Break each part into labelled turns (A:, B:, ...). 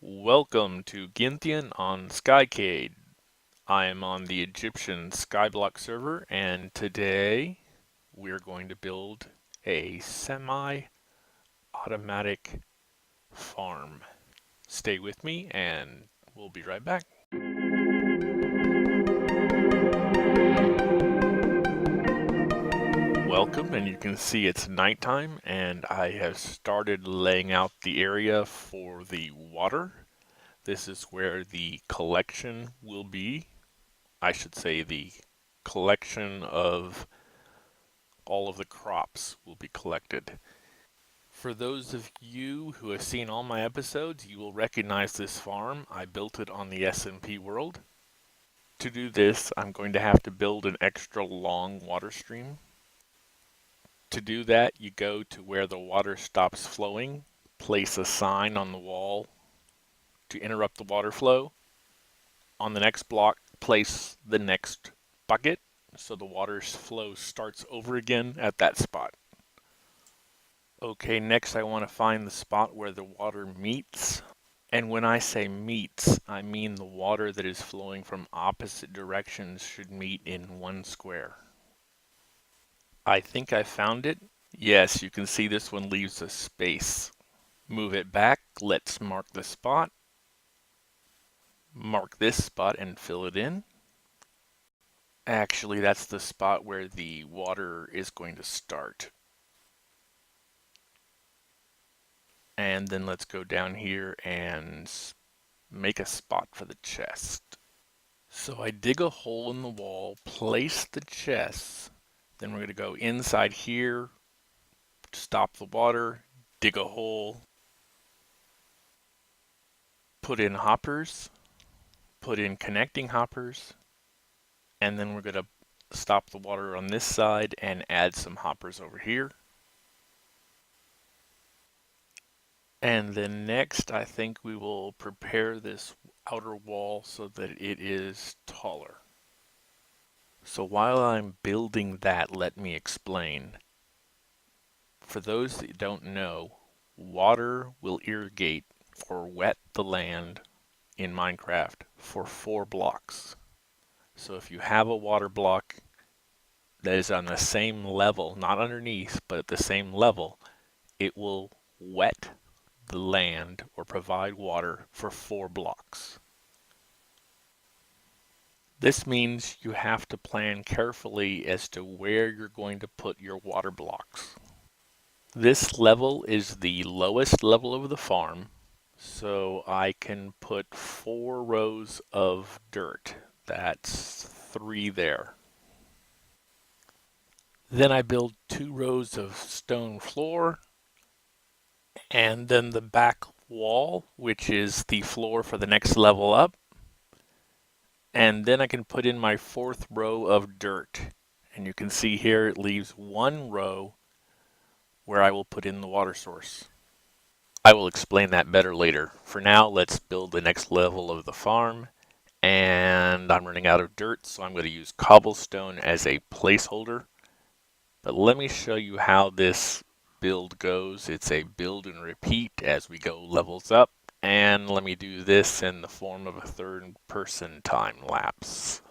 A: Welcome to Ginthian on Skycade. I am on the Egyptian Skyblock server, and today we're going to build a semi-automatic farm. Stay with me and we'll be right back. Welcome, and you can see it's nighttime, and I have started laying out the area for the water. This is where the collection will be. I should say the collection of all of the crops will be collected. For those of you who have seen all my episodes, you will recognize this farm. I built it on the SMP world. To do this, I'm going to have to build an extra long water stream. To do that, you go to where the water stops flowing, place a sign on the wall to interrupt the water flow. On the next block, place the next bucket so the water flow starts over again at that spot. Okay, next I want to find the spot where the water meets. And when I say meets, I mean the water that is flowing from opposite directions should meet in one square. I think I found it. Yes, you can see this one leaves a space. Move it back. Let's mark the spot. Mark this spot and fill it in. Actually, that's the spot where the water is going to start. And then let's go down here and make a spot for the chest. So I dig a hole in the wall, place the chest, then we're going to go inside here, stop the water, dig a hole, put in hoppers, put in connecting hoppers, and then we're going to stop the water on this side and add some hoppers over here. And then next, I think we will prepare this outer wall so that it is taller. So while I'm building that, let me explain. For those that don't know, water will irrigate or wet the land in Minecraft for 4 blocks. So if you have a water block that is on the same level, not underneath, but at the same level, it will wet the land or provide water for 4 blocks. This means you have to plan carefully as to where you're going to put your water blocks. This level is the lowest level of the farm, so I can put 4 rows of dirt. That's 3 there. Then I build 2 rows of stone floor, and then the back wall, which is the floor for the next level up. And then I can put in my 4th row of dirt. And you can see here it leaves 1 row where I will put in the water source. I will explain that better later. For now, let's build the next level of the farm. And I'm running out of dirt, so I'm going to use cobblestone as a placeholder. But let me show you how this build goes. It's a build and repeat as we go levels up. And let me do this in the form of a 3rd-person time lapse.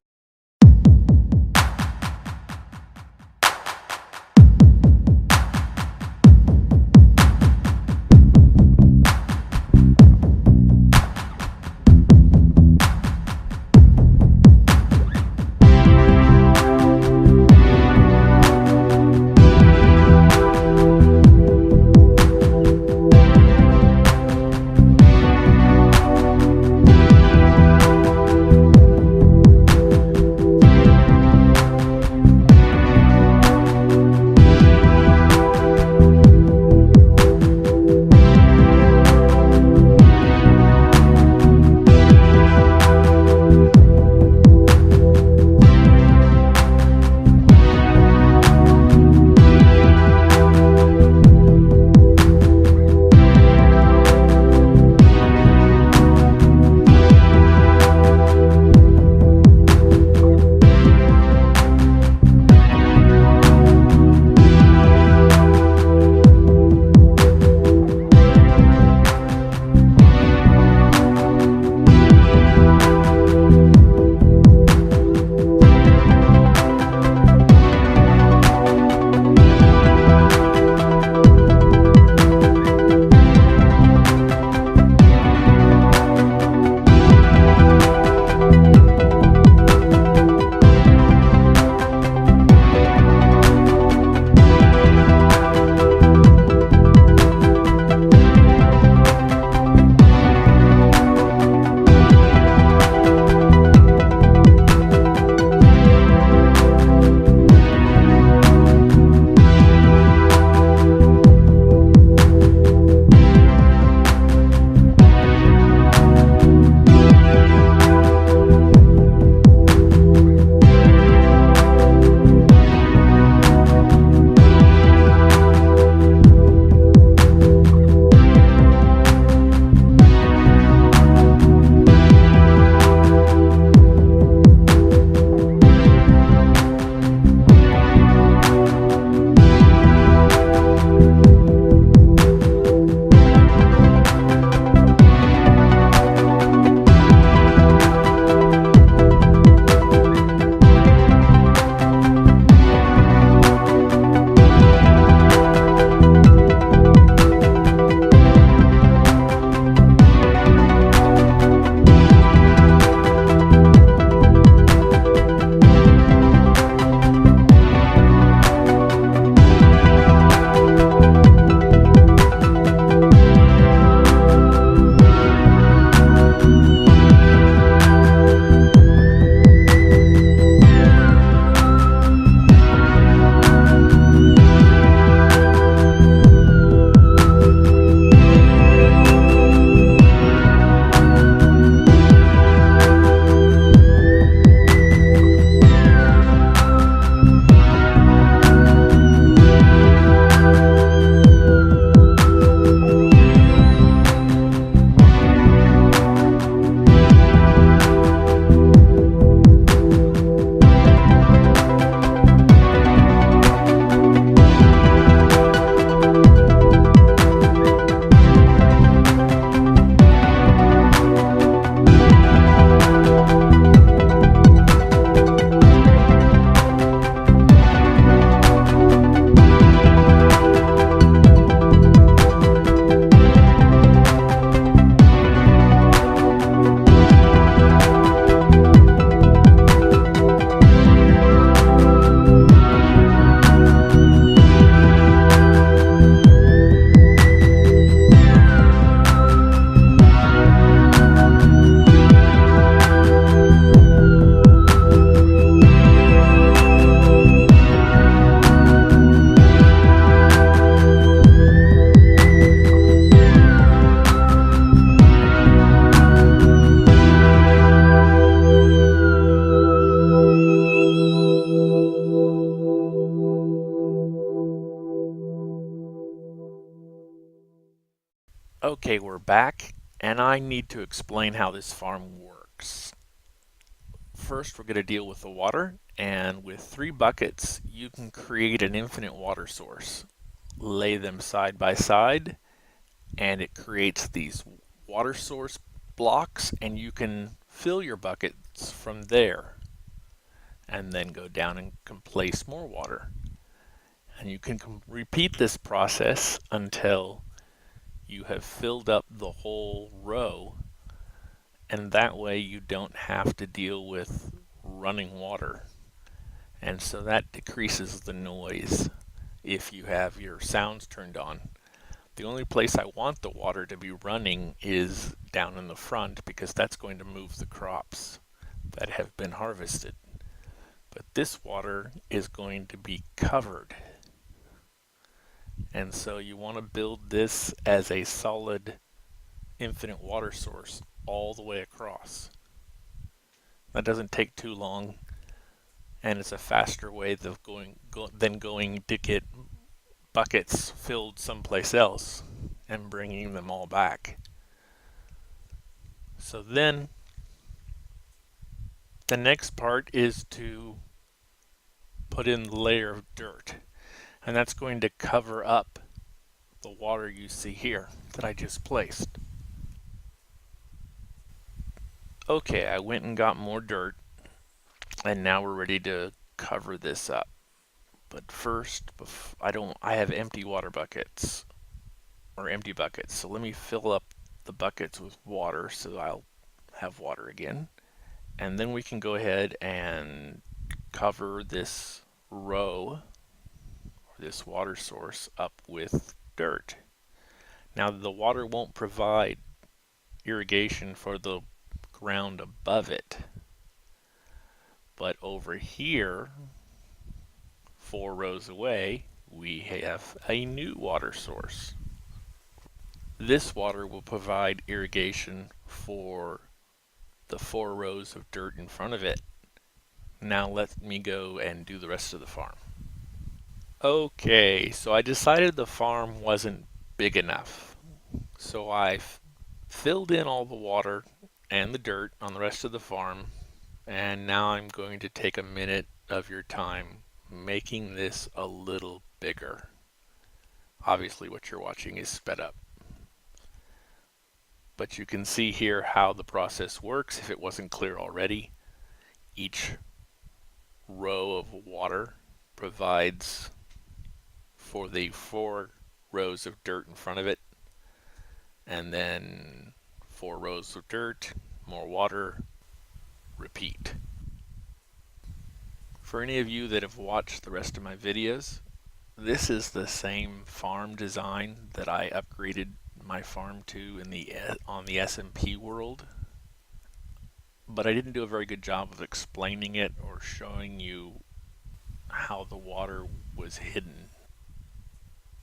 A: back, and I need to explain how this farm works. First, we're going to deal with the water, and with 3 buckets, you can create an infinite water source. Lay them side by side, and it creates these water source blocks, and you can fill your buckets from there, and then go down and can place more water. And you can repeat this process until you have filled up the whole row, and that way you don't have to deal with running water. And so that decreases the noise if you have your sounds turned on. The only place I want the water to be running is down in the front, because that's going to move the crops that have been harvested. But this water is going to be covered. And so you want to build this as a solid infinite water source all the way across. That doesn't take too long, and it's a faster way of than going to get buckets filled someplace else and bringing them all back. So then the next part is to put in the layer of dirt, and that's going to cover up the water you see here that I just placed. Okay, I went and got more dirt, and now we're ready to cover this up. But first, I have empty water buckets, or empty buckets, so let me fill up the buckets with water so I'll have water again. And then we can go ahead and cover this row, or this water source, up with dirt. Now the water won't provide irrigation for the ground above it, but over here, 4 rows away, we have a new water source. This water will provide irrigation for the 4 rows of dirt in front of it. Now let me go and do the rest of the farm. Okay, so I decided the farm wasn't big enough. So I filled in all the water and the dirt on the rest of the farm, and now I'm going to take a minute of your time making this a little bigger. Obviously what you're watching is sped up, but you can see here how the process works if it wasn't clear already. Each row of water provides for the 4 rows of dirt in front of it, and then 4 rows of dirt, more water, repeat. For any of you that have watched the rest of my videos, this is the same farm design that I upgraded my farm to on the SMP world, but I didn't do a very good job of explaining it or showing you how the water was hidden.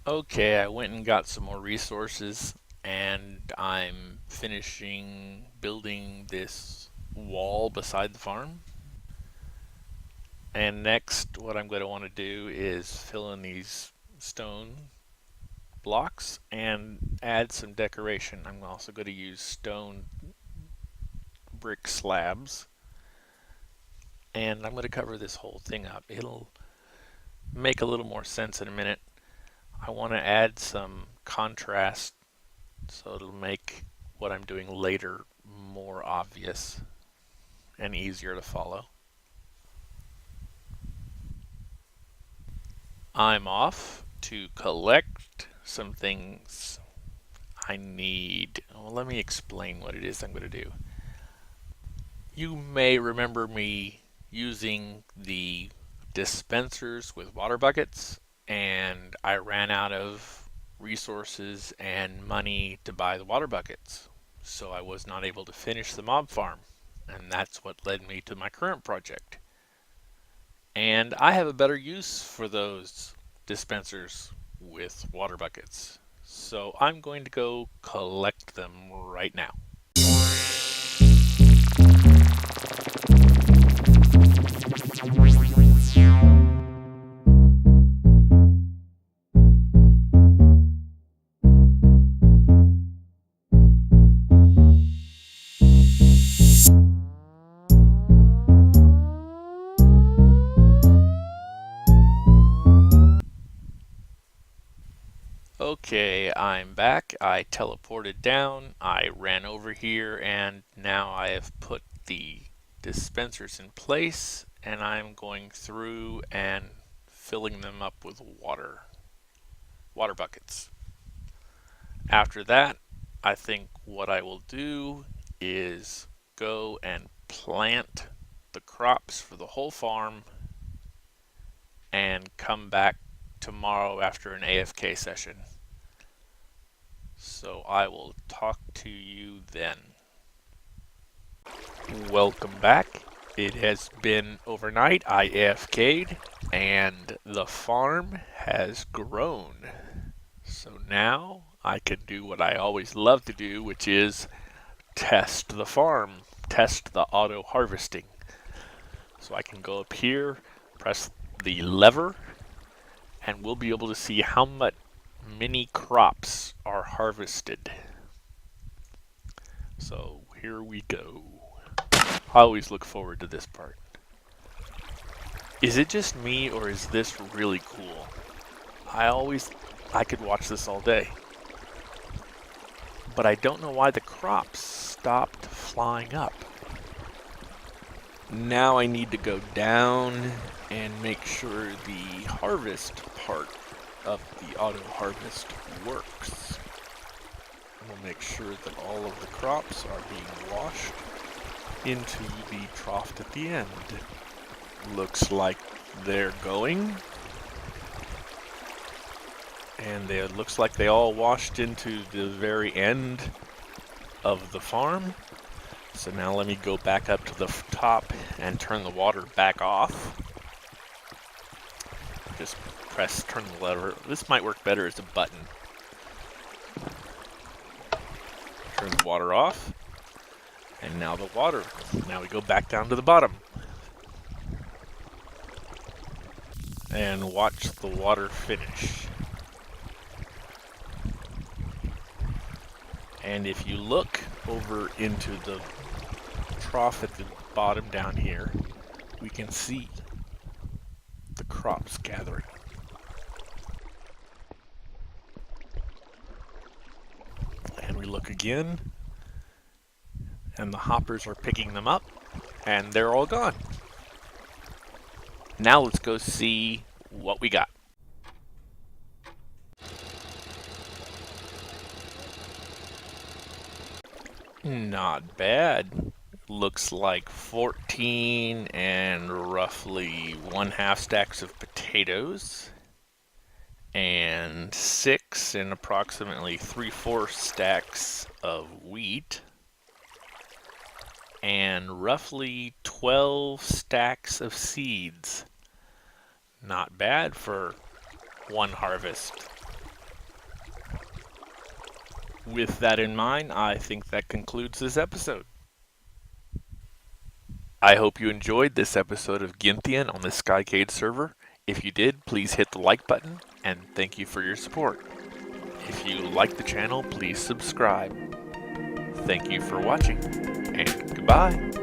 A: Okay, I went and got some more resources, and I'm finishing building this wall beside the farm. And next, what I'm going to want to do is fill in these stone blocks and add some decoration. I'm also going to use stone brick slabs, and I'm going to cover this whole thing up. It'll make a little more sense in a minute. I want to add some contrast so it'll make what I'm doing later more obvious and easier to follow. I'm off to collect some things I need. Well, let me explain what it is I'm going to do. You may remember me using the dispensers with water buckets, and I ran out of resources and money to buy the water buckets, so I was not able to finish the mob farm, and that's what led me to my current project. And I have a better use for those dispensers with water buckets, so I'm going to go collect them right now. Okay, I'm back. I teleported down, I ran over here, and now I have put the dispensers in place, and I'm going through and filling them up with water buckets. After that, I think what I will do is go and plant the crops for the whole farm and come back tomorrow after an AFK session. So I will talk to you then. Welcome back. It has been overnight. I AFK'd and the farm has grown. So now I can do what I always love to do, which is test the farm, test the auto harvesting. So I can go up here, press the lever, and we'll be able to see how many crops are harvested. So here we go. I always look forward to this part. Is it just me, or is this really cool? I could watch this all day. But I don't know why the crops stopped flying up. Now I need to go down and make sure the harvest part of the auto harvest works. We'll make sure that all of the crops are being washed into the trough at the end. Looks like they're going. And it looks like they all washed into the very end of the farm. So now let me go back up to the top and turn the water back off. Just turn the lever. This might work better as a button. Turn the water off. And now now we go back down to the bottom. And watch the water finish. And if you look over into the trough at the bottom down here, we can see the crops gathering. And we look again, and the hoppers are picking them up, and they're all gone. Now let's go see what we got. Not bad. Looks like 14 and roughly 1/2 stacks of potatoes, and 6 and approximately 3/4 stacks of wheat, and roughly 12 stacks of seeds. Not bad for one harvest. With that in mind, I think that concludes this episode. I hope you enjoyed this episode of Ginthian on the Skycade server. If you did, please hit the like button, and thank you for your support. If you like the channel, please subscribe. Thank you for watching, and goodbye.